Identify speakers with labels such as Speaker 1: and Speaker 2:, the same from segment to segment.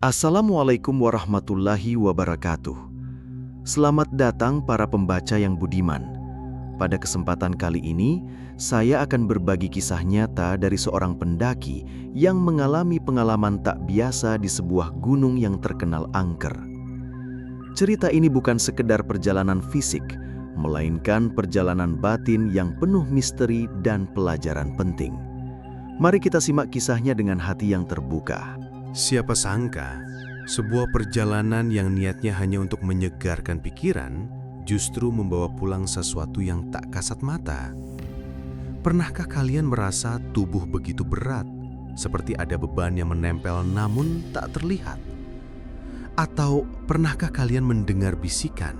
Speaker 1: Assalamualaikum warahmatullahi wabarakatuh. Selamat datang para pembaca yang budiman. Pada kesempatan kali ini, saya akan berbagi kisah nyata dari seorang pendaki yang mengalami pengalaman tak biasa di sebuah gunung yang terkenal angker. Cerita ini bukan sekedar perjalanan fisik, melainkan perjalanan batin yang penuh misteri dan pelajaran penting. Mari kita simak kisahnya dengan hati yang terbuka.
Speaker 2: Siapa sangka, sebuah perjalanan yang niatnya hanya untuk menyegarkan pikiran, justru membawa pulang sesuatu yang tak kasat mata. Pernahkah kalian merasa tubuh begitu berat, seperti ada beban yang menempel namun tak terlihat? Atau pernahkah kalian mendengar bisikan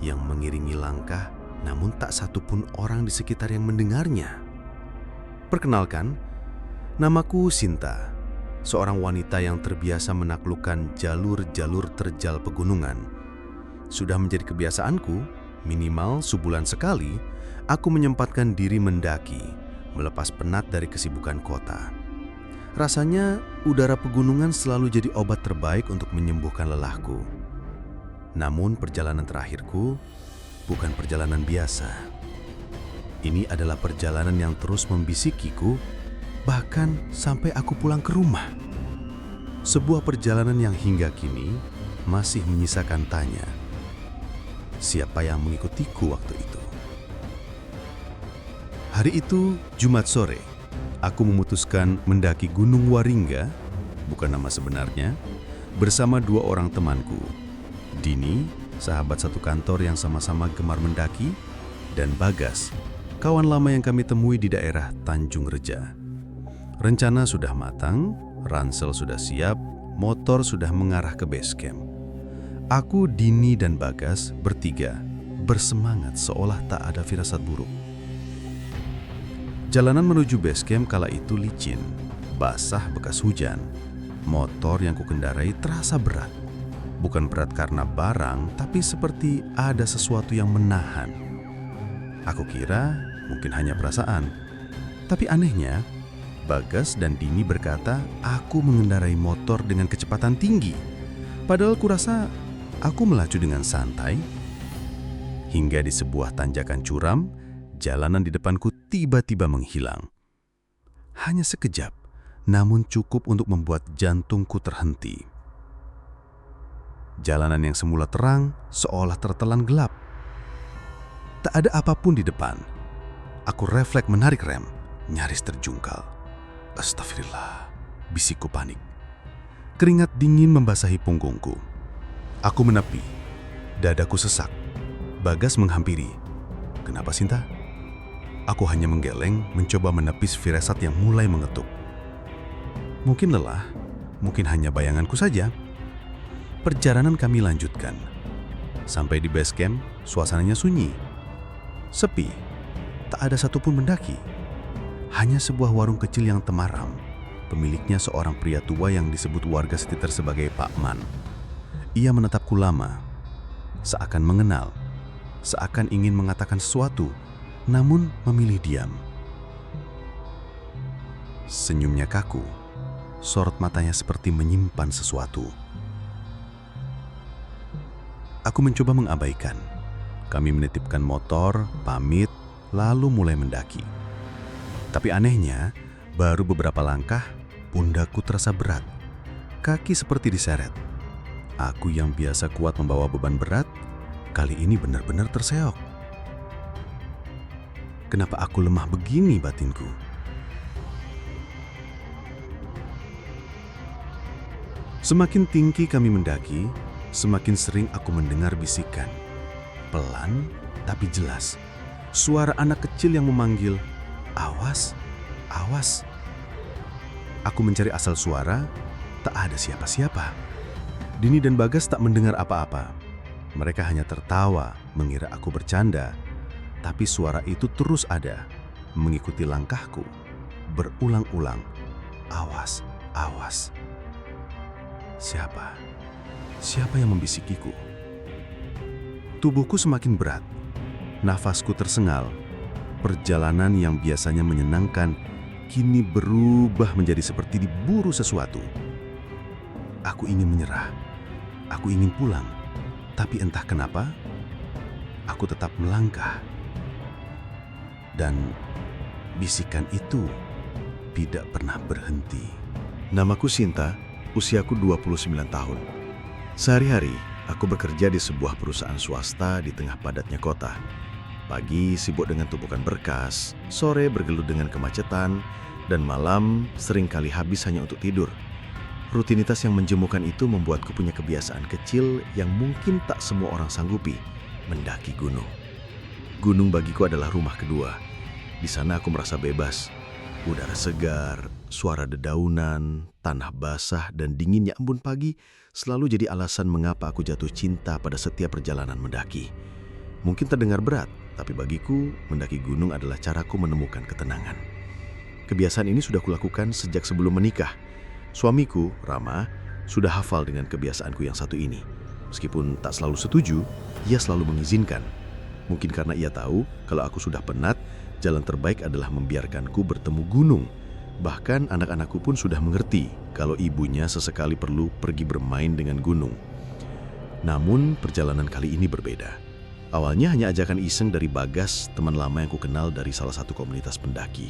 Speaker 2: yang mengiringi langkah, namun tak satupun orang di sekitar yang mendengarnya? Perkenalkan, namaku Sinta. Seorang wanita yang terbiasa menaklukkan jalur-jalur terjal pegunungan. Sudah menjadi kebiasaanku, minimal sebulan sekali, aku menyempatkan diri mendaki, melepas penat dari kesibukan kota. Rasanya udara pegunungan selalu jadi obat terbaik untuk menyembuhkan lelahku. Namun perjalanan terakhirku bukan perjalanan biasa. Ini adalah perjalanan yang terus membisikiku, bahkan sampai aku pulang ke rumah. Sebuah perjalanan yang hingga kini masih menyisakan tanya. Siapa yang mengikutiku waktu itu? Hari itu, Jumat sore, aku memutuskan mendaki Gunung Waringga, bukan nama sebenarnya, bersama dua orang temanku. Dini, sahabat satu kantor yang sama-sama gemar mendaki, dan Bagas, kawan lama yang kami temui di daerah Tanjung Reja. Rencana sudah matang, ransel sudah siap, motor sudah mengarah ke base camp. Aku, Dini, dan Bagas bertiga bersemangat seolah tak ada firasat buruk. Jalanan menuju base camp kala itu licin, basah bekas hujan. Motor yang kukendarai terasa berat. Bukan berat karena barang, tapi seperti ada sesuatu yang menahan. Aku kira mungkin hanya perasaan. Tapi anehnya, Bagas dan Dini berkata aku mengendarai motor dengan kecepatan tinggi. Padahal kurasa aku melaju dengan santai. Hingga di sebuah tanjakan curam, jalanan di depanku tiba-tiba menghilang. Hanya sekejap, namun cukup untuk membuat jantungku terhenti. Jalanan yang semula terang seolah tertelan gelap. Tak ada apapun di depan. Aku refleks menarik rem, nyaris terjungkal. Astagfirullah, bisikku panik. Keringat dingin membasahi punggungku. Aku menepi, dadaku sesak. Bagas menghampiri. Kenapa, Sinta? Aku hanya menggeleng, mencoba menepis firasat yang mulai mengetuk. Mungkin lelah, mungkin hanya bayanganku saja. Perjalanan kami lanjutkan. Sampai di base camp, suasananya sunyi. Sepi, tak ada satupun mendaki. Hanya sebuah warung kecil yang temaram. Pemiliknya seorang pria tua yang disebut warga sekitar sebagai Pak Man. Ia menatapku lama, seakan mengenal, seakan ingin mengatakan sesuatu, namun memilih diam. Senyumnya kaku, sorot matanya seperti menyimpan sesuatu. Aku mencoba mengabaikan. Kami menitipkan motor, pamit, lalu mulai mendaki. Tapi anehnya, baru beberapa langkah, pundakku terasa berat. Kaki seperti diseret. Aku yang biasa kuat membawa beban berat, kali ini benar-benar terseok. Kenapa aku lemah begini batinku? Semakin tinggi kami mendaki, semakin sering aku mendengar bisikan. Pelan tapi jelas. Suara anak kecil yang memanggil, "Awas, awas." Aku mencari asal suara, tak ada siapa-siapa. Dini dan Bagas tak mendengar apa-apa. Mereka hanya tertawa, mengira aku bercanda. Tapi suara itu terus ada, mengikuti langkahku, berulang-ulang. Awas, awas. Siapa? Siapa yang membisikiku? Tubuhku semakin berat. Nafasku tersengal. Perjalanan yang biasanya menyenangkan kini berubah menjadi seperti diburu sesuatu. Aku ingin menyerah. Aku ingin pulang. Tapi entah kenapa, aku tetap melangkah. Dan bisikan itu tidak pernah berhenti.
Speaker 1: Namaku Sinta, usiaku 29 tahun. Sehari-hari, aku bekerja di sebuah perusahaan swasta di tengah padatnya kota. Pagi sibuk dengan tumpukan berkas, sore bergelut dengan kemacetan, dan malam seringkali habis hanya untuk tidur. Rutinitas yang menjemukan itu membuatku punya kebiasaan kecil yang mungkin tak semua orang sanggupi, mendaki gunung. Gunung bagiku adalah rumah kedua. Di sana aku merasa bebas. Udara segar, suara dedaunan, tanah basah, dan dinginnya embun pagi selalu jadi alasan mengapa aku jatuh cinta pada setiap perjalanan mendaki. Mungkin terdengar berat, tapi bagiku mendaki gunung adalah caraku menemukan ketenangan. Kebiasaan ini sudah kulakukan sejak sebelum menikah. Suamiku, Rama, sudah hafal dengan kebiasaanku yang satu ini. Meskipun tak selalu setuju, ia selalu mengizinkan. Mungkin karena ia tahu kalau aku sudah penat, jalan terbaik adalah membiarkanku bertemu gunung. Bahkan anak-anakku pun sudah mengerti kalau ibunya sesekali perlu pergi bermain dengan gunung. Namun perjalanan kali ini berbeda. Awalnya hanya ajakan iseng dari Bagas, teman lama yang kukenal dari salah satu komunitas pendaki.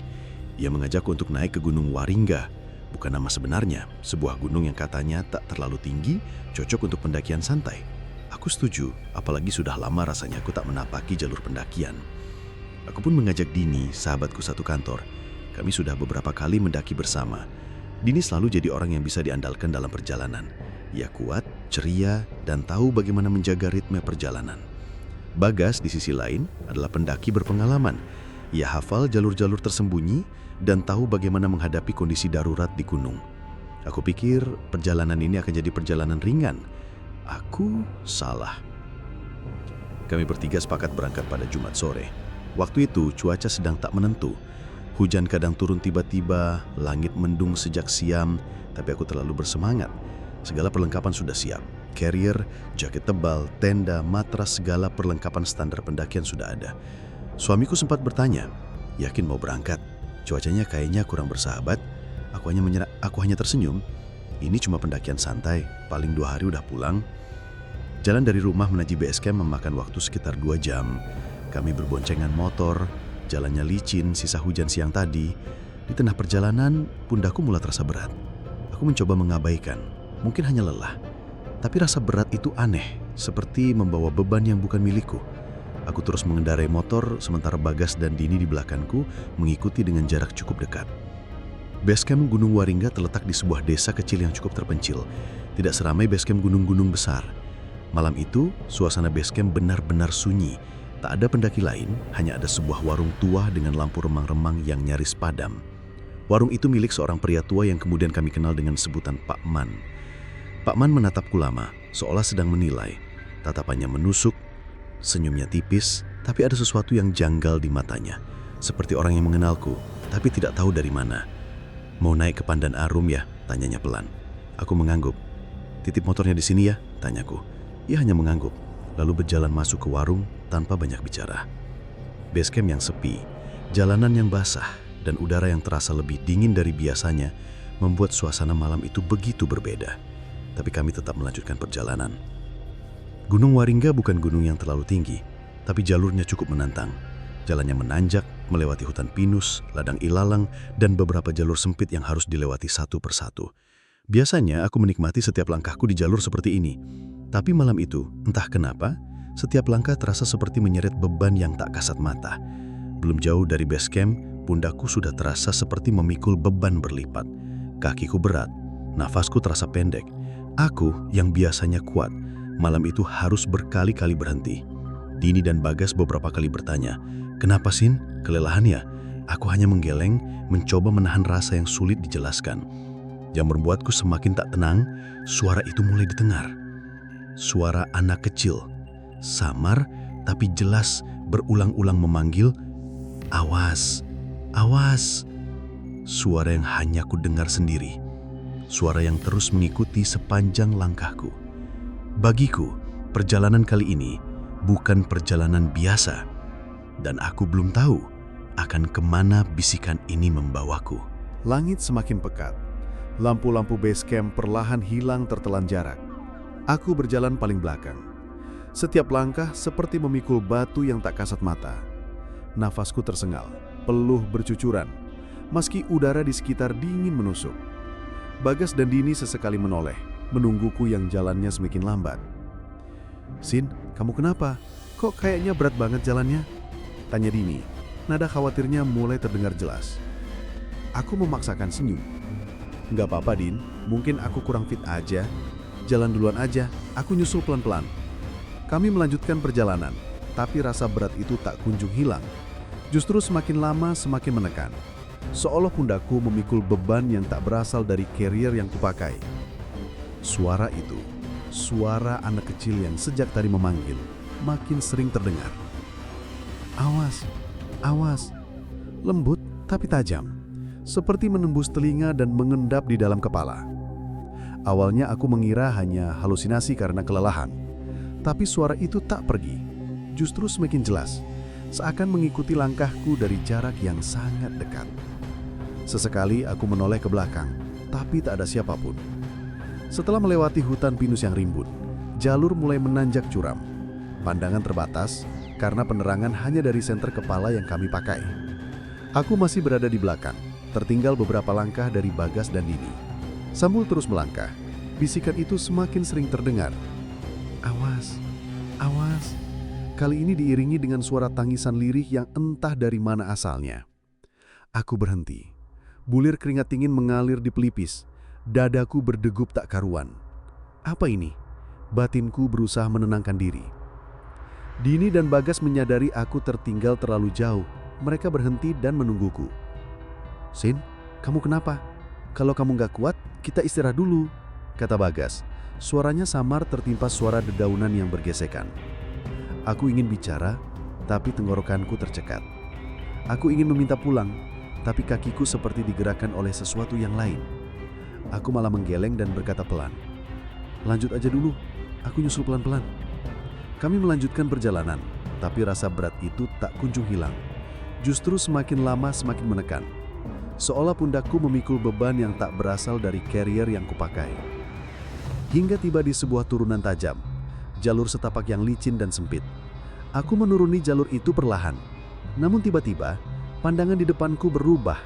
Speaker 1: Ia mengajakku untuk naik ke Gunung Waringga. Bukan nama sebenarnya, sebuah gunung yang katanya tak terlalu tinggi, cocok untuk pendakian santai. Aku setuju, apalagi sudah lama rasanya aku tak menapaki jalur pendakian. Aku pun mengajak Dini, sahabatku satu kantor. Kami sudah beberapa kali mendaki bersama. Dini selalu jadi orang yang bisa diandalkan dalam perjalanan. Ia kuat, ceria, dan tahu bagaimana menjaga ritme perjalanan. Bagas di sisi lain adalah pendaki berpengalaman. Ia hafal jalur-jalur tersembunyi dan tahu bagaimana menghadapi kondisi darurat di gunung. Aku pikir perjalanan ini akan jadi perjalanan ringan. Aku salah. Kami bertiga sepakat berangkat pada Jumat sore. Waktu itu cuaca sedang tak menentu. Hujan kadang turun tiba-tiba, langit mendung sejak siang, tapi aku terlalu bersemangat. Segala perlengkapan sudah siap. Carrier, jaket tebal, tenda, matras, segala perlengkapan standar pendakian sudah ada. Suamiku sempat bertanya, yakin mau berangkat? Cuacanya kayaknya kurang bersahabat. Aku hanya tersenyum. Ini cuma pendakian santai, paling 2 hari udah pulang. Jalan dari rumah menuju base camp memakan waktu sekitar 2 jam. Kami berboncengan motor, jalannya licin, sisa hujan siang tadi. Di tengah perjalanan, pundakku mulai terasa berat. Aku mencoba mengabaikan, mungkin hanya lelah. Tapi rasa berat itu aneh, seperti membawa beban yang bukan milikku. Aku terus mengendarai motor, sementara Bagas dan Dini di belakangku mengikuti dengan jarak cukup dekat. Basecamp Gunung Waringga terletak di sebuah desa kecil yang cukup terpencil, tidak seramai basecamp gunung-gunung besar. Malam itu, suasana basecamp benar-benar sunyi. Tak ada pendaki lain, hanya ada sebuah warung tua dengan lampu remang-remang yang nyaris padam. Warung itu milik seorang pria tua yang kemudian kami kenal dengan sebutan Pak Man. Pak Man menatapku lama, seolah sedang menilai. Tatapannya menusuk, senyumnya tipis, tapi ada sesuatu yang janggal di matanya. Seperti orang yang mengenalku, tapi tidak tahu dari mana. Mau naik ke Pandan Arum ya? Tanyanya pelan. Aku mengangguk. Titip motornya di sini ya? Tanyaku. Ia hanya mengangguk, lalu berjalan masuk ke warung tanpa banyak bicara. Basecamp yang sepi, jalanan yang basah, dan udara yang terasa lebih dingin dari biasanya membuat suasana malam itu begitu berbeda. Tapi kami tetap melanjutkan perjalanan. Gunung Waringga bukan gunung yang terlalu tinggi, tapi jalurnya cukup menantang. Jalannya menanjak, melewati hutan pinus, ladang ilalang, dan beberapa jalur sempit yang harus dilewati satu persatu. Biasanya aku menikmati setiap langkahku di jalur seperti ini. Tapi malam itu, entah kenapa, setiap langkah terasa seperti menyeret beban yang tak kasat mata. Belum jauh dari base camp, pundakku sudah terasa seperti memikul beban berlipat. Kakiku berat, nafasku terasa pendek. Aku yang biasanya kuat, malam itu harus berkali-kali berhenti. Dini dan Bagas beberapa kali bertanya, "Kenapa, Sin? Kelelahan ya?" Aku hanya menggeleng, mencoba menahan rasa yang sulit dijelaskan. Yang membuatku semakin tak tenang, suara itu mulai didengar. Suara anak kecil, samar tapi jelas berulang-ulang memanggil, "Awas, awas." Suara yang hanya ku dengar sendiri. Suara yang terus mengikuti sepanjang langkahku. Bagiku, perjalanan kali ini bukan perjalanan biasa. Dan aku belum tahu akan kemana bisikan ini membawaku.
Speaker 3: Langit semakin pekat.
Speaker 2: Lampu-lampu base camp perlahan hilang tertelan jarak. Aku berjalan paling belakang. Setiap langkah seperti memikul batu yang tak kasat mata. Nafasku tersengal, peluh bercucuran, meski udara di sekitar dingin menusuk. Bagas dan Dini sesekali menoleh, menungguku yang jalannya semakin lambat. "Sin, kamu kenapa? Kok kayaknya berat banget jalannya?" tanya Dini. Nada khawatirnya mulai terdengar jelas. Aku memaksakan senyum. "Nggak apa-apa, Din. Mungkin aku kurang fit aja. Jalan duluan aja, aku nyusul pelan-pelan." Kami melanjutkan perjalanan, tapi rasa berat itu tak kunjung hilang. Justru semakin lama semakin menekan. Seolah pundakku memikul beban yang tak berasal dari carrier yang kupakai. Suara itu, suara anak kecil yang sejak tadi memanggil, makin sering terdengar. "Awas, awas." Lembut tapi tajam, seperti menembus telinga dan mengendap di dalam kepala. Awalnya aku mengira hanya halusinasi karena kelelahan, tapi suara itu tak pergi, justru semakin jelas, seakan mengikuti langkahku dari jarak yang sangat dekat. Sesekali aku menoleh ke belakang, tapi tak ada siapapun. Setelah melewati hutan pinus yang rimbun, jalur mulai menanjak curam. Pandangan terbatas karena penerangan hanya dari senter kepala yang kami pakai. Aku masih berada di belakang, tertinggal beberapa langkah dari Bagas dan Dini. Sambil terus melangkah, bisikan itu semakin sering terdengar. "Awas, awas." Kali ini diiringi dengan suara tangisan lirih yang entah dari mana asalnya. Aku berhenti. Bulir keringat dingin mengalir di pelipis. Dadaku berdegup tak karuan. Apa ini? Batinku berusaha menenangkan diri. Dini dan Bagas menyadari aku tertinggal terlalu jauh. Mereka berhenti dan menungguku. "Sin, kamu kenapa? Kalau kamu gak kuat, kita istirahat dulu," kata Bagas. Suaranya samar tertimpa suara dedaunan yang bergesekan. Aku ingin bicara, tapi tenggorokanku tercekat. Aku ingin meminta pulang, tapi kakiku seperti digerakkan oleh sesuatu yang lain. Aku malah menggeleng dan berkata pelan, "Lanjut aja dulu, aku nyusul pelan-pelan." Kami melanjutkan perjalanan, tapi rasa berat itu tak kunjung hilang. Justru semakin lama semakin menekan. Seolah pundakku memikul beban yang tak berasal dari carrier yang kupakai. Hingga tiba di sebuah turunan tajam, jalur setapak yang licin dan sempit. Aku menuruni jalur itu perlahan. Namun tiba-tiba, pandangan di depanku berubah.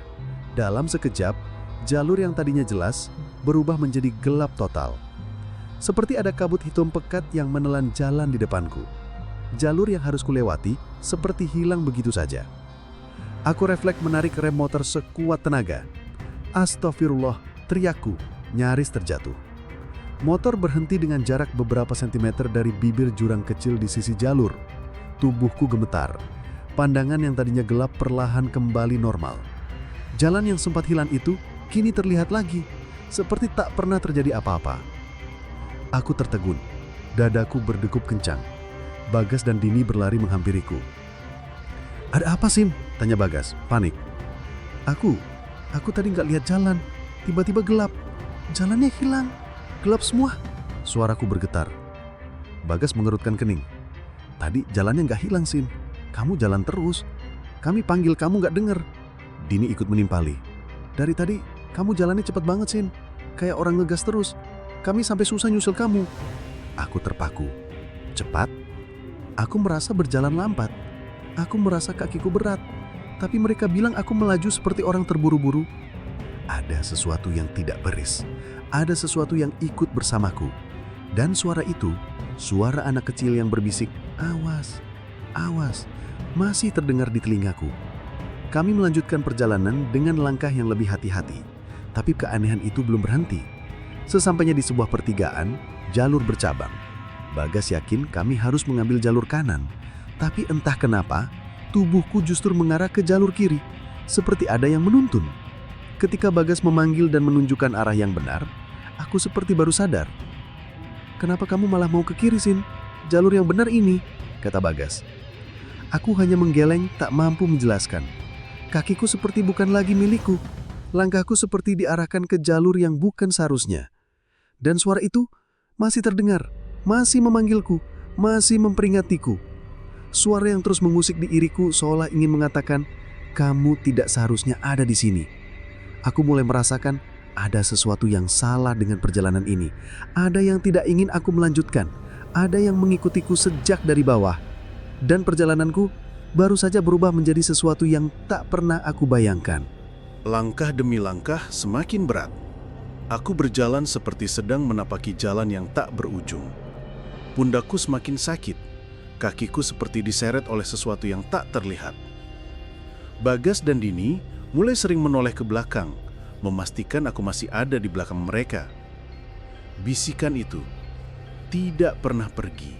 Speaker 2: Dalam sekejap, jalur yang tadinya jelas berubah menjadi gelap total. Seperti ada kabut hitam pekat yang menelan jalan di depanku. Jalur yang harus kulewati seperti hilang begitu saja. Aku refleks menarik rem motor sekuat tenaga. "Astagfirullah," teriakku, nyaris terjatuh. Motor berhenti dengan jarak beberapa sentimeter dari bibir jurang kecil di sisi jalur. Tubuhku gemetar. Pandangan yang tadinya gelap perlahan kembali normal. Jalan yang sempat hilang itu kini terlihat lagi, seperti tak pernah terjadi apa-apa. Aku tertegun. Dadaku berdegup kencang. Bagas dan Dini berlari menghampiriku. "Ada apa, Sim?" tanya Bagas, panik. Aku tadi nggak lihat jalan. Tiba-tiba gelap. Jalannya hilang. Gelap semua." Suaraku bergetar. Bagas mengerutkan kening. "Tadi jalannya nggak hilang, Sin. Kamu jalan terus. Kami panggil kamu nggak denger." Dini ikut menimpali. "Dari tadi kamu jalannya cepat banget, Sin. Kayak orang ngegas terus. Kami sampai susah nyusul kamu." Aku terpaku. Cepat? Aku merasa berjalan lambat. Aku merasa kakiku berat. Tapi mereka bilang aku melaju seperti orang terburu-buru. Ada sesuatu yang tidak beres. Ada sesuatu yang ikut bersamaku. Dan suara itu, suara anak kecil yang berbisik, "Awas, awas," masih terdengar di telingaku. Kami melanjutkan perjalanan dengan langkah yang lebih hati-hati. Tapi keanehan itu belum berhenti. Sesampainya di sebuah pertigaan, jalur bercabang. Bagas yakin kami harus mengambil jalur kanan. Tapi entah kenapa, tubuhku justru mengarah ke jalur kiri, seperti ada yang menuntun. Ketika Bagas memanggil dan menunjukkan arah yang benar, aku seperti baru sadar. "Kenapa kamu malah mau ke kiri, Sin? Jalur yang benar ini," kata Bagas. Aku hanya menggeleng, tak mampu menjelaskan. Kakiku seperti bukan lagi milikku. Langkahku seperti diarahkan ke jalur yang bukan seharusnya. Dan suara itu masih terdengar, masih memanggilku, masih memperingatiku. Suara yang terus mengusik di iriku seolah ingin mengatakan, "Kamu tidak seharusnya ada di sini." Aku mulai merasakan
Speaker 3: ada sesuatu yang salah dengan perjalanan ini. Ada yang tidak ingin aku melanjutkan. Ada yang mengikutiku sejak dari bawah. Dan perjalananku baru saja berubah menjadi sesuatu yang tak pernah aku bayangkan.
Speaker 4: Langkah demi langkah semakin berat. Aku berjalan seperti sedang menapaki jalan yang tak berujung. Pundakku semakin sakit. Kakiku seperti diseret oleh sesuatu yang tak terlihat. Bagas dan Dini mulai sering menoleh ke belakang, memastikan aku masih ada di belakang mereka. Bisikan itu tidak pernah pergi,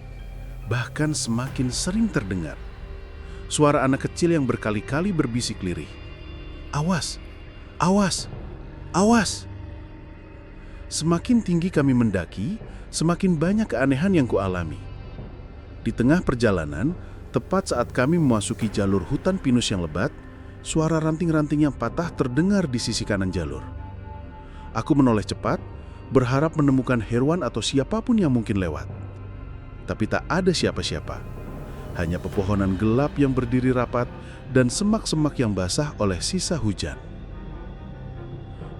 Speaker 4: bahkan semakin sering terdengar. Suara anak kecil yang berkali-kali berbisik lirih. Awas, awas, awas. Semakin tinggi kami mendaki, semakin banyak keanehan yang kualami. Di tengah perjalanan, tepat saat kami memasuki jalur hutan pinus yang lebat, suara ranting-ranting yang patah terdengar di sisi kanan jalur. Aku menoleh cepat, berharap menemukan hewan atau siapapun yang mungkin lewat. Tapi tak ada siapa-siapa. Hanya pepohonan gelap yang berdiri rapat dan semak-semak yang basah oleh sisa hujan.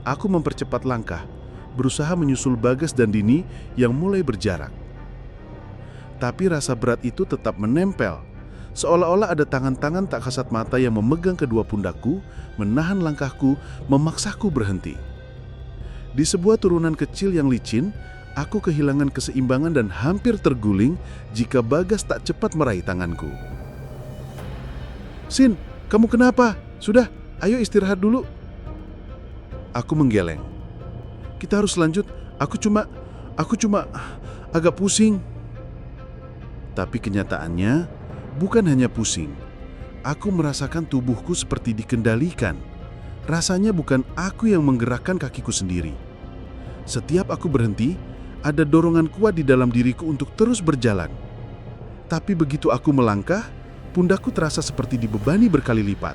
Speaker 4: Aku mempercepat langkah, berusaha menyusul Bagas dan Dini yang mulai berjarak. Tapi rasa berat itu tetap menempel. Seolah-olah ada tangan-tangan tak kasat mata yang memegang kedua pundakku, menahan langkahku, memaksaku berhenti. Di sebuah turunan kecil yang licin, aku kehilangan keseimbangan dan hampir terguling jika Bagas tak cepat meraih tanganku. "Sin, kamu kenapa? Sudah, ayo istirahat dulu." Aku menggeleng. "Kita harus lanjut, aku cuma agak pusing." Tapi kenyataannya bukan hanya pusing. Aku merasakan tubuhku seperti dikendalikan. Rasanya bukan aku yang menggerakkan kakiku sendiri. Setiap aku berhenti, ada dorongan kuat di dalam diriku untuk terus berjalan. Tapi begitu aku melangkah, pundakku terasa seperti dibebani berkali lipat.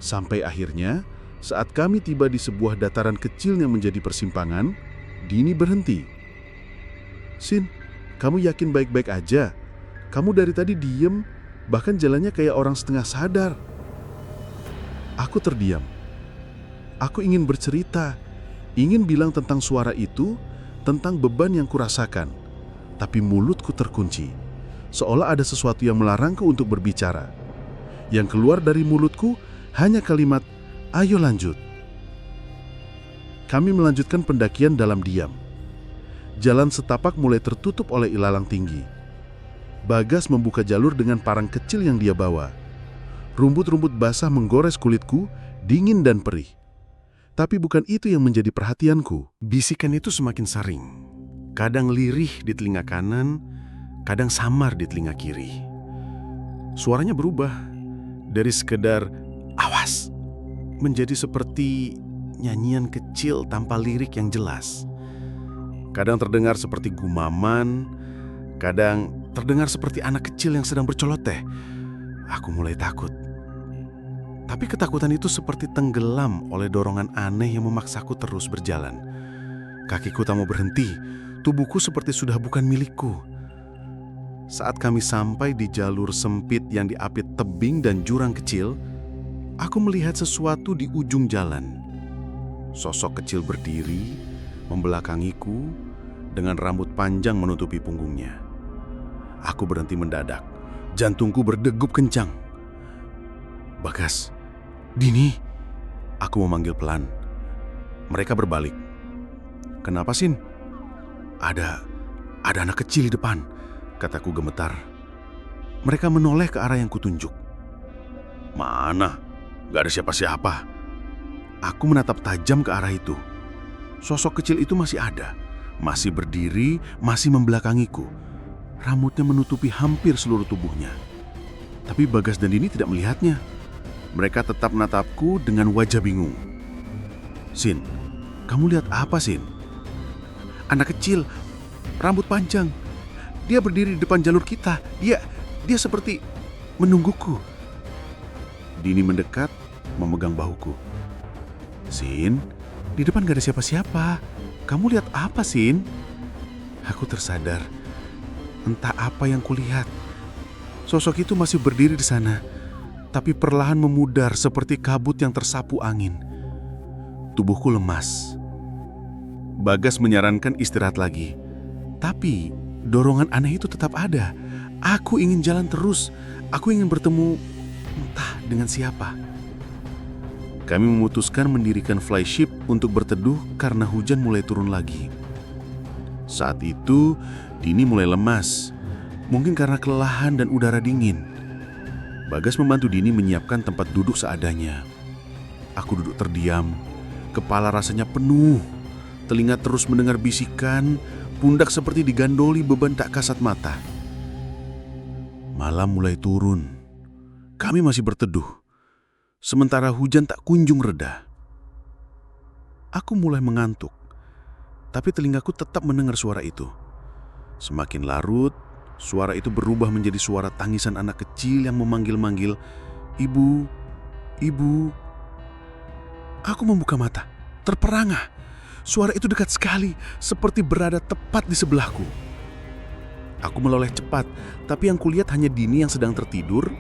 Speaker 4: Sampai akhirnya, saat kami tiba di sebuah dataran kecil yang menjadi persimpangan, Dini berhenti. "Sin, kamu yakin baik-baik aja? Kamu dari tadi diem, bahkan jalannya kayak orang setengah sadar." Aku terdiam. Aku ingin bercerita, ingin bilang tentang suara itu, tentang beban yang kurasakan. Tapi mulutku terkunci, seolah ada sesuatu yang melarangku untuk berbicara. Yang keluar dari mulutku hanya kalimat, "Ayo lanjut." Kami melanjutkan pendakian dalam diam. Jalan setapak mulai tertutup oleh ilalang tinggi. Bagas membuka jalur dengan parang kecil yang dia bawa. Rumput-rumput basah menggores kulitku, dingin dan perih. Tapi bukan itu yang menjadi perhatianku. Bisikan itu semakin sering. Kadang lirih di telinga kanan, kadang samar di telinga kiri. Suaranya berubah dari sekedar "awas" menjadi seperti nyanyian kecil tanpa lirik yang jelas. Kadang terdengar seperti gumaman, kadang terdengar seperti anak kecil yang sedang berceloteh. Aku mulai takut. Tapi ketakutan itu seperti tenggelam oleh dorongan aneh yang memaksaku terus berjalan. Kakiku tak mau berhenti, tubuhku seperti sudah bukan milikku. Saat kami sampai di jalur sempit yang diapit tebing dan jurang kecil, aku melihat sesuatu di ujung jalan. Sosok kecil berdiri, membelakangiku, dengan rambut panjang menutupi punggungnya. Aku berhenti mendadak, jantungku berdegup kencang. "Bagas, Dini," aku memanggil pelan. Mereka berbalik. "Kenapa, Sin?" Ada anak kecil di depan," kataku gemetar. Mereka menoleh ke arah yang kutunjuk. "Mana? Gak ada siapa-siapa." Aku menatap tajam ke arah itu. Sosok kecil itu masih ada, masih berdiri, masih membelakangiku. Rambutnya menutupi hampir seluruh tubuhnya. Tapi Bagas dan Dini tidak melihatnya. Mereka tetap menatapku dengan wajah bingung. "Sin, kamu lihat apa, Sin?" "Anak kecil, rambut panjang. Dia berdiri di depan jalur kita. Dia seperti menungguku." Dini mendekat, memegang bahuku. "Sin, di depan gak ada siapa-siapa. Kamu lihat apa, Sin?" Aku tersadar. Entah apa yang kulihat. Sosok itu masih berdiri di sana, tapi perlahan memudar seperti kabut yang tersapu angin. Tubuhku lemas. Bagas menyarankan istirahat lagi. Tapi dorongan aneh itu tetap ada. Aku ingin jalan terus. Aku ingin bertemu entah dengan siapa. Kami memutuskan mendirikan flyship untuk berteduh karena hujan mulai turun lagi. Saat itu, Dini mulai lemas. Mungkin karena kelelahan dan udara dingin. Bagas membantu Dini menyiapkan tempat duduk seadanya. Aku duduk terdiam. Kepala rasanya penuh. Telinga terus mendengar bisikan. Pundak seperti digandoli beban tak kasat mata. Malam mulai turun. Kami masih berteduh. Sementara hujan tak kunjung reda. Aku mulai mengantuk. Tapi telingaku tetap mendengar suara itu. Semakin larut, suara itu berubah menjadi suara tangisan anak kecil yang memanggil-manggil, "Ibu, ibu." Aku membuka mata, terperangah. Suara itu dekat sekali, seperti berada tepat di sebelahku. Aku meloleh cepat, tapi yang kulihat hanya Dini yang sedang tertidur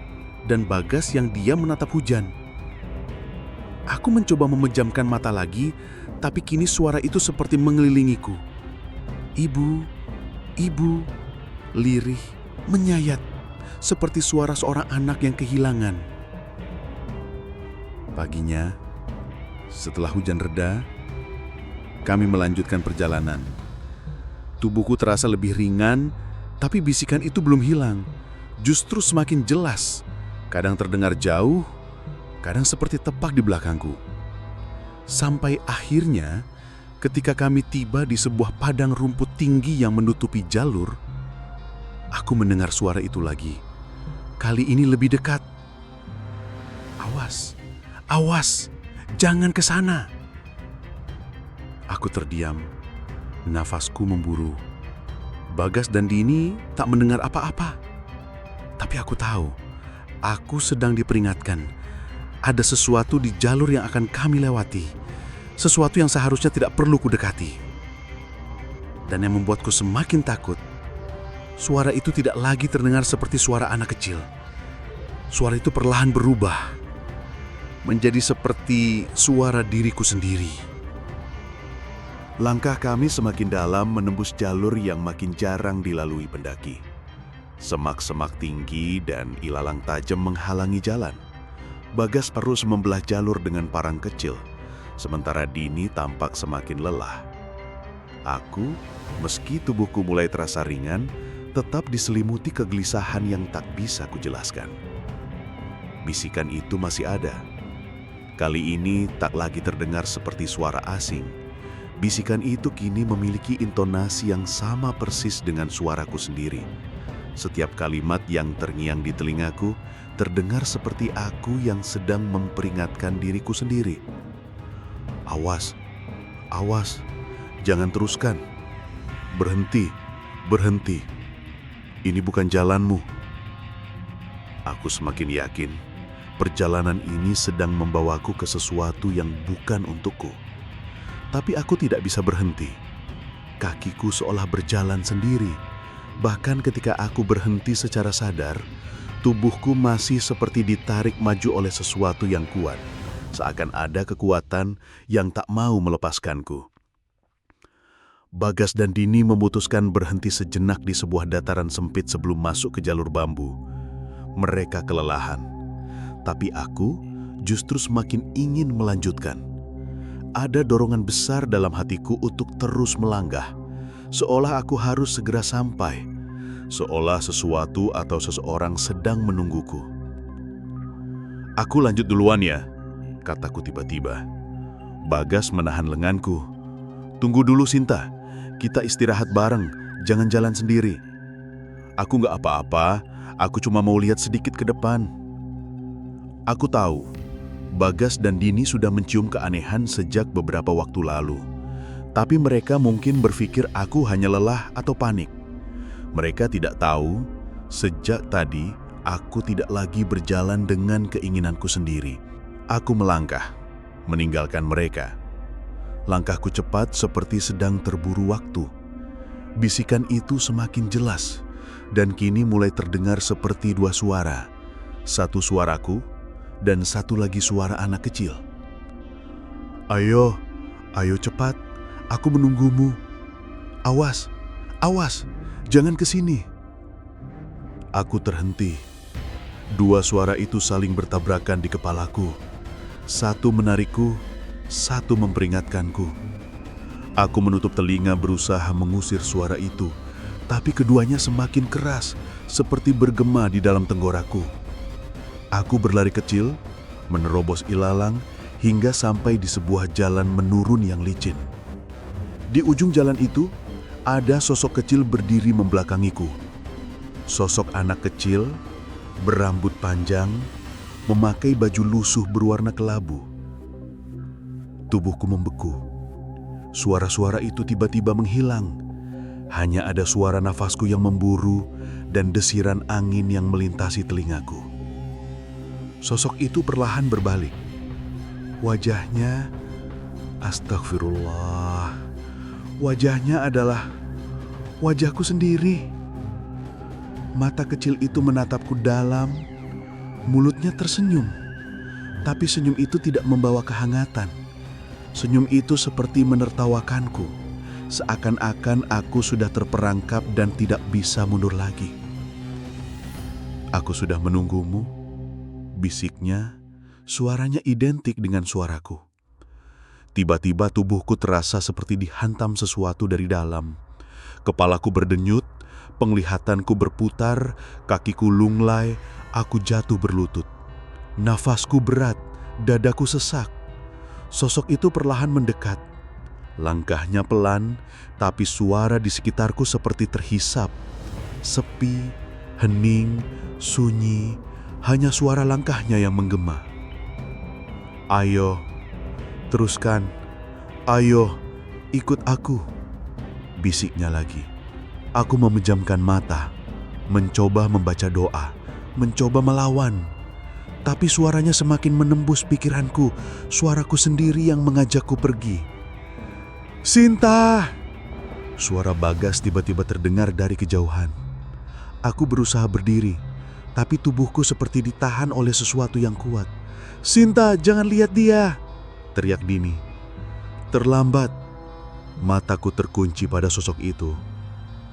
Speaker 4: dan Bagas yang diam menatap hujan. Aku mencoba memejamkan mata lagi, tapi kini suara itu seperti mengelilingiku. "Ibu, ibu," lirih, menyayat, seperti suara seorang anak yang kehilangan. Paginya, setelah hujan reda, kami melanjutkan perjalanan. Tubuhku terasa lebih ringan, tapi bisikan itu belum hilang. Justru semakin jelas. Kadang terdengar jauh, kadang seperti tepak di belakangku. Sampai akhirnya, ketika kami tiba di sebuah padang rumput tinggi yang menutupi jalur, aku mendengar suara itu lagi. Kali ini lebih dekat. "Awas, awas, jangan ke sana." Aku terdiam, nafasku memburu. Bagas dan Dini tak mendengar apa-apa. Tapi aku tahu, aku sedang diperingatkan. Ada sesuatu di jalur yang akan kami lewati. Sesuatu yang seharusnya tidak perlu kudekati. Dan yang membuatku semakin takut, suara itu tidak lagi terdengar seperti suara anak kecil. Suara itu perlahan berubah menjadi seperti suara diriku sendiri. Langkah kami semakin dalam menembus jalur yang makin jarang dilalui pendaki. Semak-semak tinggi dan ilalang tajam menghalangi jalan. Bagas terus membelah jalur dengan parang kecil, sementara Dini tampak semakin lelah. Aku, meski tubuhku mulai terasa ringan, tetap diselimuti kegelisahan yang tak bisa kujelaskan. Bisikan itu masih ada. Kali ini tak lagi terdengar seperti suara asing. Bisikan itu kini memiliki intonasi yang sama persis dengan suaraku sendiri. Setiap kalimat yang terngiang di telingaku terdengar seperti aku yang sedang memperingatkan diriku sendiri. "Awas, awas, jangan teruskan. Berhenti, berhenti. Ini bukan jalanmu." Aku semakin yakin perjalanan ini sedang membawaku ke sesuatu yang bukan untukku. Tapi aku tidak bisa berhenti. Kakiku seolah berjalan sendiri. Bahkan ketika aku berhenti secara sadar, tubuhku masih seperti ditarik maju oleh sesuatu yang kuat. Seakan ada kekuatan yang tak mau melepaskanku. Bagas dan Dini memutuskan berhenti sejenak di sebuah dataran sempit sebelum masuk ke jalur bambu. Mereka kelelahan. Tapi aku justru semakin ingin melanjutkan. Ada dorongan besar dalam hatiku untuk terus melangkah, seolah aku harus segera sampai, seolah sesuatu atau seseorang sedang menungguku. "Aku lanjut duluan ya," kataku tiba-tiba. Bagas menahan lenganku. "Tunggu dulu Sinta, kita istirahat bareng, jangan jalan sendiri." "Aku nggak apa-apa, aku cuma mau lihat sedikit ke depan." Aku tahu, Bagas dan Dini sudah mencium keanehan sejak beberapa waktu lalu. Tapi mereka mungkin berpikir aku hanya lelah atau panik. Mereka tidak tahu, sejak tadi aku tidak lagi berjalan dengan keinginanku sendiri. Aku melangkah, meninggalkan mereka. Langkahku cepat seperti sedang terburu waktu. Bisikan itu semakin jelas, dan kini mulai terdengar seperti dua suara. Satu suaraku, dan satu lagi suara anak kecil. "Ayo, Ayo cepat, aku menunggumu. Awas, awas, jangan ke sini. Aku terhenti. Dua suara itu saling bertabrakan di kepalaku. Satu menarikku, satu memperingatkanku. Aku menutup telinga berusaha mengusir suara itu, tapi keduanya semakin keras, seperti bergema di dalam tenggorokanku. Aku berlari kecil, menerobos ilalang, hingga sampai di sebuah jalan menurun yang licin. Di ujung jalan itu, ada sosok kecil berdiri membelakangiku. Sosok anak kecil, berambut panjang, memakai baju lusuh berwarna kelabu. Tubuhku membeku. Suara-suara itu tiba-tiba menghilang. Hanya ada suara nafasku yang memburu dan desiran angin yang melintasi telingaku. Sosok itu perlahan berbalik. Wajahnya, astagfirullah, wajahnya adalah wajahku sendiri. Mata kecil itu menatapku dalam, mulutnya tersenyum. Tapi senyum itu tidak membawa kehangatan. Senyum itu seperti menertawakanku, seakan-akan aku sudah terperangkap dan tidak bisa mundur lagi. Aku sudah menunggumu, bisiknya. Suaranya identik dengan suaraku. Tiba-tiba tubuhku terasa seperti dihantam sesuatu dari dalam. Kepalaku berdenyut, penglihatanku berputar, kakiku lunglai, aku jatuh berlutut. Nafasku berat, dadaku sesak. Sosok itu perlahan mendekat. Langkahnya pelan, tapi suara di sekitarku seperti terhisap. Sepi, hening, sunyi, hanya suara langkahnya yang menggema. Ayo, teruskan. Ayo, ikut aku. Bisiknya lagi. Aku memejamkan mata, mencoba membaca doa, mencoba melawan. Tapi suaranya semakin menembus pikiranku, suaraku sendiri yang mengajakku pergi. Sinta! Suara Bagas tiba-tiba terdengar dari kejauhan. Aku berusaha berdiri, tapi tubuhku seperti ditahan oleh sesuatu yang kuat. Sinta, jangan lihat dia! Teriak Dini. Terlambat. Mataku terkunci pada sosok itu.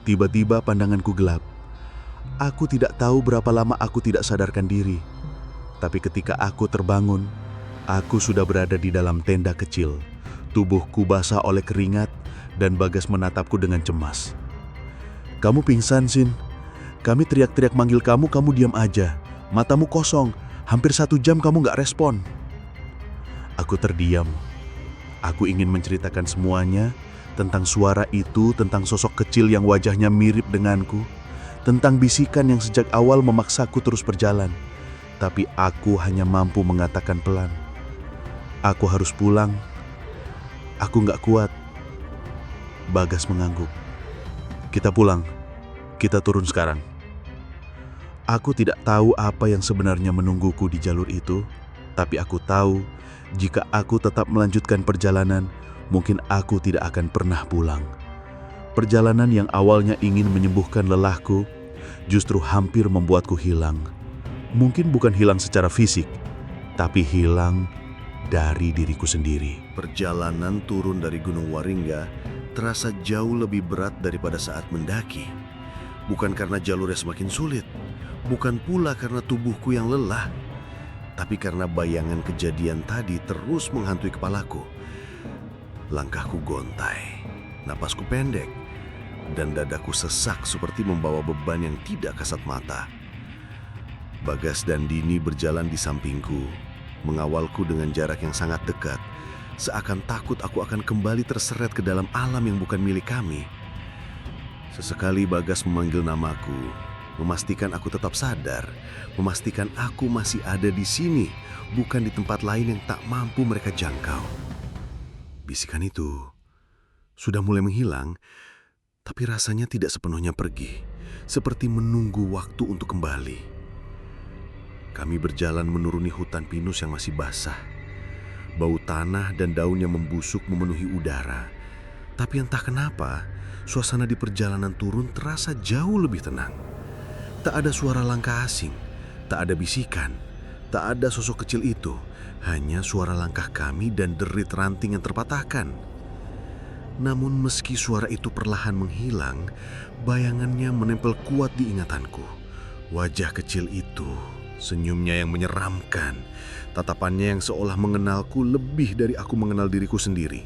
Speaker 4: Tiba-tiba pandanganku gelap. Aku tidak tahu berapa lama aku tidak sadarkan diri. Tapi ketika aku terbangun, aku sudah berada di dalam tenda kecil. Tubuhku basah oleh keringat dan Bagas menatapku dengan cemas. Kamu pingsan, Sin. Kami teriak-teriak manggil kamu, kamu diam aja. Matamu kosong. Hampir 1 jam kamu gak respon. Aku terdiam. Aku ingin menceritakan semuanya tentang suara itu, tentang sosok kecil yang wajahnya mirip denganku, tentang bisikan yang sejak awal memaksaku terus berjalan. Tapi aku hanya mampu mengatakan pelan. Aku harus pulang. Aku gak kuat. Bagas mengangguk. Kita pulang. Kita turun sekarang. Aku tidak tahu apa yang sebenarnya menungguku di jalur itu, tapi aku tahu jika aku tetap melanjutkan perjalanan, mungkin aku tidak akan pernah pulang. Perjalanan yang awalnya ingin menyembuhkan lelahku, justru hampir membuatku hilang. Mungkin bukan hilang secara fisik, tapi hilang dari diriku sendiri.
Speaker 5: Perjalanan turun dari Gunung Waringga terasa jauh lebih berat daripada saat mendaki. Bukan karena jalurnya semakin sulit, bukan pula karena tubuhku yang lelah, tapi karena bayangan kejadian tadi terus menghantui kepalaku. Langkahku gontai, napasku pendek, dan dadaku sesak seperti membawa beban yang tidak kasat mata. Bagas dan Dini berjalan di sampingku, mengawalku dengan jarak yang sangat dekat, seakan takut aku akan kembali terseret ke dalam alam yang bukan milik kami. Sesekali Bagas memanggil namaku, memastikan aku tetap sadar, memastikan aku masih ada di sini, bukan di tempat lain yang tak mampu mereka jangkau. Bisikan itu sudah mulai menghilang, tapi rasanya tidak sepenuhnya pergi, seperti menunggu waktu untuk kembali. Kami berjalan menuruni hutan pinus yang masih basah. Bau tanah dan daun yang membusuk memenuhi udara. Tapi entah kenapa, suasana di perjalanan turun terasa jauh lebih tenang. Tak ada suara langkah asing, tak ada bisikan, tak ada sosok kecil itu. Hanya suara langkah kami dan derit ranting yang terpatahkan. Namun meski suara itu perlahan menghilang, bayangannya menempel kuat di ingatanku. Wajah kecil itu, senyumnya yang menyeramkan, tatapannya yang seolah mengenalku lebih dari aku mengenal diriku sendiri.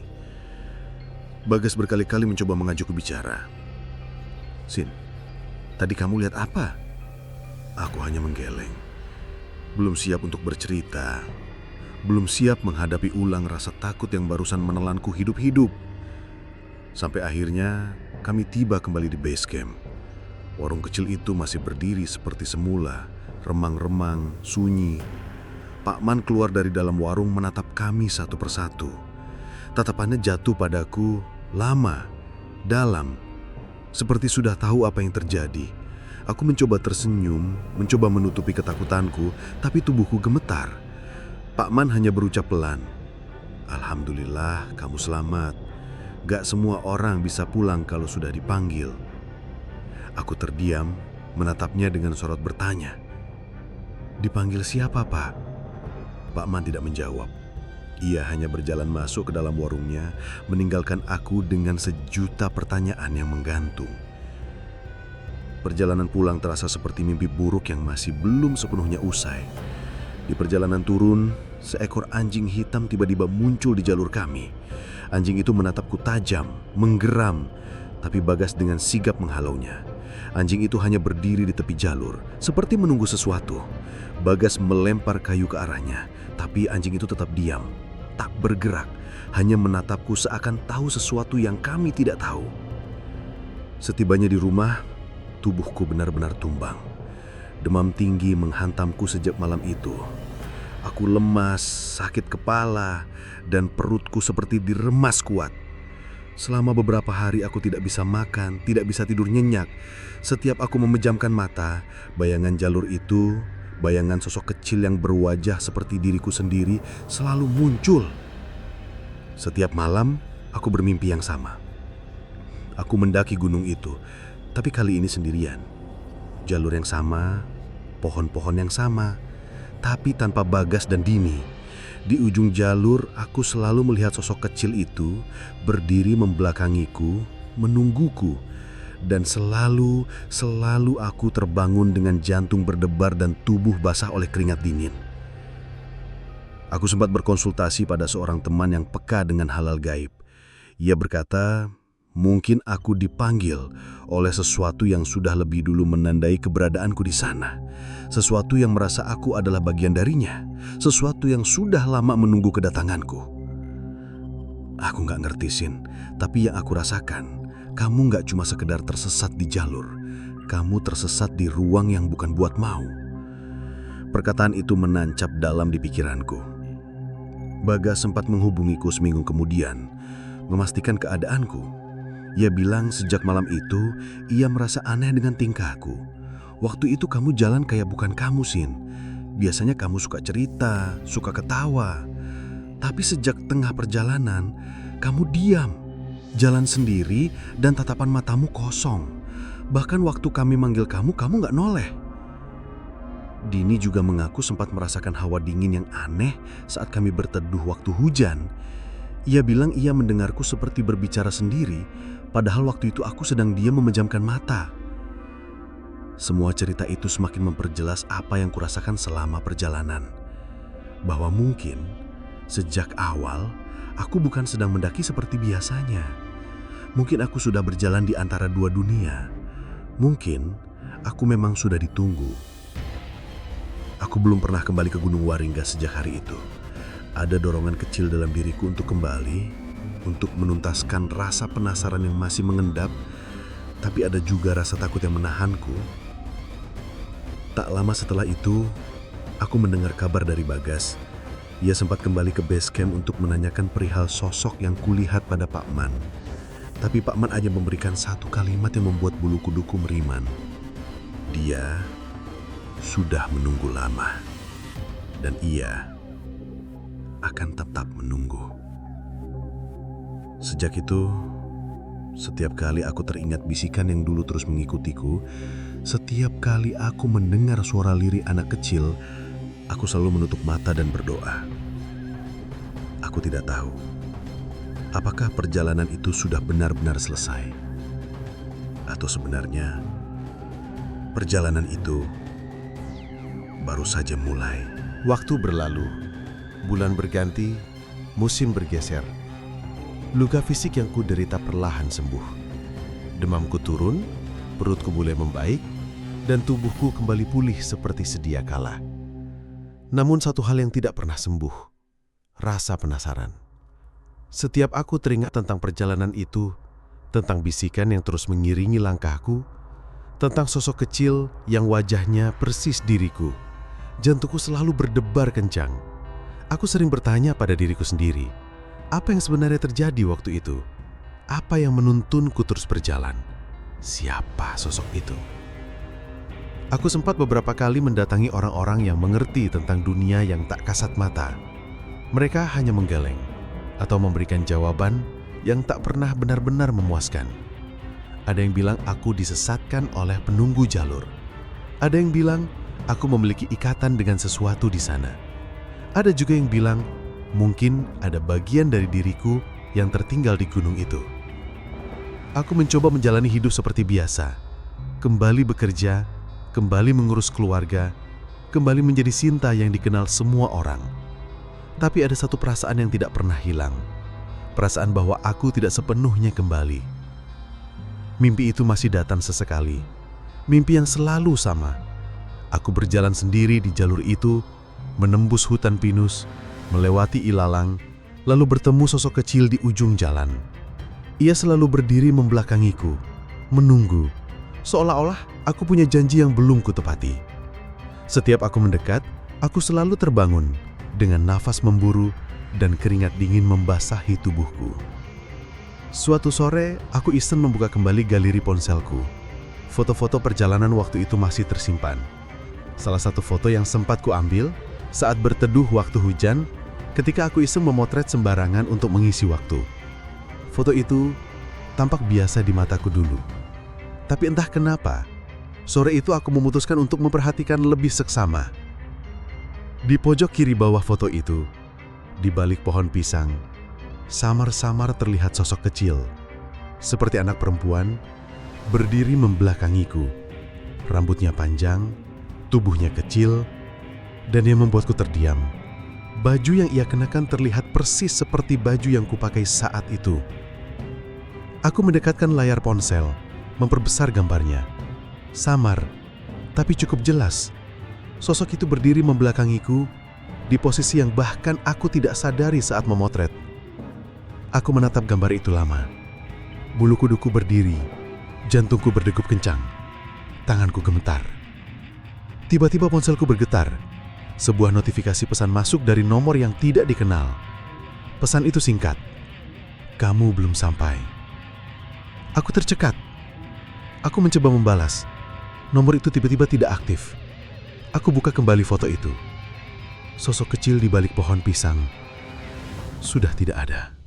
Speaker 5: Bagas berkali-kali mencoba mengajakku bicara. "Sin, tadi kamu lihat apa?" Aku hanya menggeleng. Belum siap untuk bercerita. Belum siap menghadapi ulang rasa takut yang barusan menelanku hidup-hidup. Sampai akhirnya kami tiba kembali di base camp. Warung kecil itu masih berdiri seperti semula, remang-remang, sunyi. Pak Man keluar dari dalam warung menatap kami satu persatu. Tatapannya jatuh padaku lama, dalam, seperti sudah tahu apa yang terjadi. Aku mencoba tersenyum, mencoba menutupi ketakutanku, tapi tubuhku gemetar. Pak Man hanya berucap pelan, "Alhamdulillah kamu selamat. Gak semua orang bisa pulang kalau sudah dipanggil." Aku terdiam, menatapnya dengan sorot bertanya, "Dipanggil siapa, Pak?" Pak Man tidak menjawab. Ia hanya berjalan masuk ke dalam warungnya, meninggalkan aku dengan sejuta pertanyaan yang menggantung. Perjalanan pulang terasa seperti mimpi buruk yang masih belum sepenuhnya usai. Di perjalanan turun, seekor anjing hitam tiba-tiba muncul di jalur kami. Anjing itu menatapku tajam, menggeram, tapi Bagas dengan sigap menghalaunya. Anjing itu hanya berdiri di tepi jalur, seperti menunggu sesuatu. Bagas melempar kayu ke arahnya, tapi anjing itu tetap diam, tak bergerak, hanya menatapku seakan tahu sesuatu yang kami tidak tahu. Setibanya di rumah, tubuhku benar-benar tumbang. Demam tinggi menghantamku sejak malam itu. Aku lemas, sakit kepala, dan perutku seperti diremas kuat. Selama beberapa hari aku tidak bisa makan, tidak bisa tidur nyenyak. Setiap aku memejamkan mata, bayangan jalur itu, bayangan sosok kecil yang berwajah seperti diriku sendiri selalu muncul. Setiap malam, aku bermimpi yang sama. Aku mendaki gunung itu, tapi kali ini sendirian. Jalur yang sama, pohon-pohon yang sama, tapi tanpa Bagas dan Dini. Di ujung jalur, aku selalu melihat sosok kecil itu berdiri membelakangiku, menungguku. Dan selalu aku terbangun dengan jantung berdebar dan tubuh basah oleh keringat dingin. Aku sempat berkonsultasi pada seorang teman yang peka dengan hal-hal gaib. Ia berkata, mungkin aku dipanggil oleh sesuatu yang sudah lebih dulu menandai keberadaanku di sana. Sesuatu yang merasa aku adalah bagian darinya. Sesuatu yang sudah lama menunggu kedatanganku. Aku gak ngerti, Sin, tapi yang aku rasakan, kamu gak cuma sekedar tersesat di jalur. Kamu tersesat di ruang yang bukan buat mau. Perkataan itu menancap dalam di pikiranku. Bagas sempat menghubungiku seminggu kemudian, memastikan keadaanku. Ia bilang sejak malam itu, ia merasa aneh dengan tingkahku. Waktu itu kamu jalan kayak bukan kamu, Sin. Biasanya kamu suka cerita, suka ketawa. Tapi sejak tengah perjalanan, kamu diam, jalan sendiri dan tatapan matamu kosong. Bahkan waktu kami manggil kamu gak noleh. Dini juga mengaku sempat merasakan hawa dingin yang aneh saat kami berteduh waktu hujan. Ia bilang ia mendengarku seperti berbicara sendiri, padahal waktu itu aku sedang diam memejamkan mata. Semua cerita itu semakin memperjelas apa yang kurasakan selama perjalanan. Bahwa mungkin sejak awal aku bukan sedang mendaki seperti biasanya. Mungkin aku sudah berjalan di antara dua dunia. Mungkin aku memang sudah ditunggu. Aku belum pernah kembali ke Gunung Waringga sejak hari itu. Ada dorongan kecil dalam diriku untuk kembali, untuk menuntaskan rasa penasaran yang masih mengendap, tapi ada juga rasa takut yang menahanku. Tak lama setelah itu, aku mendengar kabar dari Bagas. Ia sempat kembali ke base camp untuk menanyakan perihal sosok yang kulihat pada Pak Man. Tapi Pak Man hanya memberikan satu kalimat yang membuat bulu kuduku meriman. Dia sudah menunggu lama, dan ia akan tetap menunggu. Sejak itu, setiap kali aku teringat bisikan yang dulu terus mengikutiku, setiap kali aku mendengar suara lirih anak kecil, aku selalu menutup mata dan berdoa. Aku tidak tahu
Speaker 2: Apakah perjalanan itu sudah benar-benar selesai? Atau sebenarnya perjalanan itu baru saja mulai? Waktu berlalu, bulan berganti, musim bergeser. Luka fisik yang kuderita perlahan sembuh. Demamku turun, perutku mulai membaik, dan tubuhku kembali pulih seperti sedia kala. Namun satu hal yang tidak pernah sembuh, rasa penasaran. Setiap aku teringat tentang perjalanan itu, tentang bisikan yang terus mengiringi langkahku, tentang sosok kecil yang wajahnya persis diriku, jantungku selalu berdebar kencang. Aku sering bertanya pada diriku sendiri, apa yang sebenarnya terjadi waktu itu? Apa yang menuntunku terus berjalan? Siapa sosok itu? Aku sempat beberapa kali mendatangi orang-orang yang mengerti tentang dunia yang tak kasat mata. Mereka hanya menggeleng atau memberikan jawaban yang tak pernah benar-benar memuaskan. Ada yang bilang aku disesatkan oleh penunggu jalur. Ada yang bilang aku memiliki ikatan dengan sesuatu di sana. Ada juga yang bilang mungkin ada bagian dari diriku yang tertinggal di gunung itu. Aku mencoba menjalani hidup seperti biasa, kembali bekerja, kembali mengurus keluarga, kembali menjadi Sinta yang dikenal semua orang. Tapi ada satu perasaan yang tidak pernah hilang. Perasaan bahwa aku tidak sepenuhnya kembali. Mimpi itu masih datang sesekali. Mimpi yang selalu sama. Aku berjalan sendiri di jalur itu, menembus hutan pinus, melewati ilalang, lalu bertemu sosok kecil di ujung jalan. Ia selalu berdiri membelakangiku, menunggu, seolah-olah aku punya janji yang belum kutepati. Setiap aku mendekat, aku selalu terbangun dengan nafas memburu dan keringat dingin membasahi tubuhku. Suatu sore, aku iseng membuka kembali galeri ponselku. Foto-foto perjalanan waktu itu masih tersimpan. Salah satu foto yang sempat kuambil saat berteduh waktu hujan, ketika aku iseng memotret sembarangan untuk mengisi waktu. Foto itu tampak biasa di mataku dulu. Tapi entah kenapa, sore itu aku memutuskan untuk memperhatikan lebih seksama. Di pojok kiri bawah foto itu, di balik pohon pisang, samar-samar terlihat sosok kecil, seperti anak perempuan, berdiri membelakangiku. Rambutnya panjang, tubuhnya kecil, dan yang membuatku terdiam, baju yang ia kenakan terlihat persis seperti baju yang kupakai saat itu. Aku mendekatkan layar ponsel, memperbesar gambarnya. Samar, tapi cukup jelas. Sosok itu berdiri membelakangiku di posisi yang bahkan aku tidak sadari saat memotret. Aku menatap gambar itu lama. Bulu kuduku berdiri, jantungku berdegup kencang, tanganku gemetar. Tiba-tiba ponselku bergetar. Sebuah notifikasi pesan masuk dari nomor yang tidak dikenal. Pesan itu singkat. Kamu belum sampai. Aku tercekat. Aku mencoba membalas. Nomor itu tiba-tiba tidak aktif. Aku buka kembali foto itu. Sosok kecil di balik pohon pisang sudah tidak ada.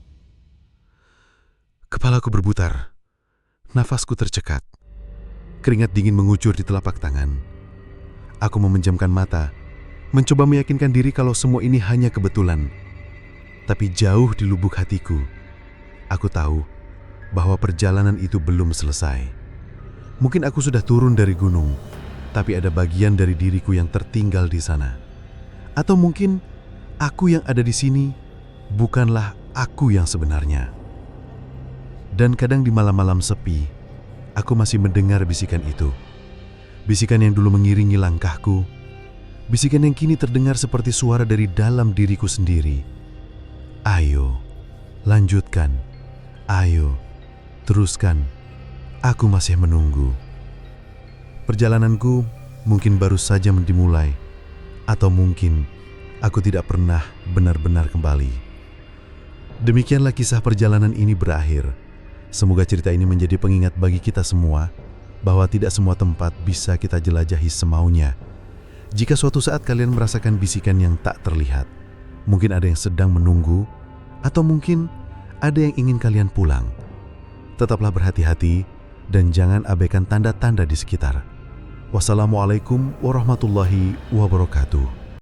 Speaker 2: Kepalaku berputar. Nafasku tercekat. Keringat dingin mengucur di telapak tangan. Aku memejamkan mata, mencoba meyakinkan diri kalau semua ini hanya kebetulan. Tapi jauh di lubuk hatiku, aku tahu bahwa perjalanan itu belum selesai. Mungkin aku sudah turun dari gunung, tapi ada bagian dari diriku yang tertinggal di sana. Atau mungkin aku yang ada di sini bukanlah aku yang sebenarnya. Dan kadang di malam-malam sepi, aku masih mendengar bisikan itu. Bisikan yang dulu mengiringi langkahku, bisikan yang kini terdengar seperti suara dari dalam diriku sendiri. Ayo, lanjutkan. Ayo, teruskan. Aku masih menunggu. Perjalananku mungkin baru saja dimulai, atau mungkin aku tidak pernah benar-benar kembali. Demikianlah kisah perjalanan ini berakhir. Semoga cerita ini menjadi pengingat bagi kita semua bahwa tidak semua tempat bisa kita jelajahi semaunya. Jika suatu saat kalian merasakan bisikan yang tak terlihat, mungkin ada yang sedang menunggu, atau mungkin ada yang ingin kalian pulang. Tetaplah berhati-hati dan jangan abaikan tanda-tanda di sekitar. Wassalamualaikum warahmatullahi wabarakatuh.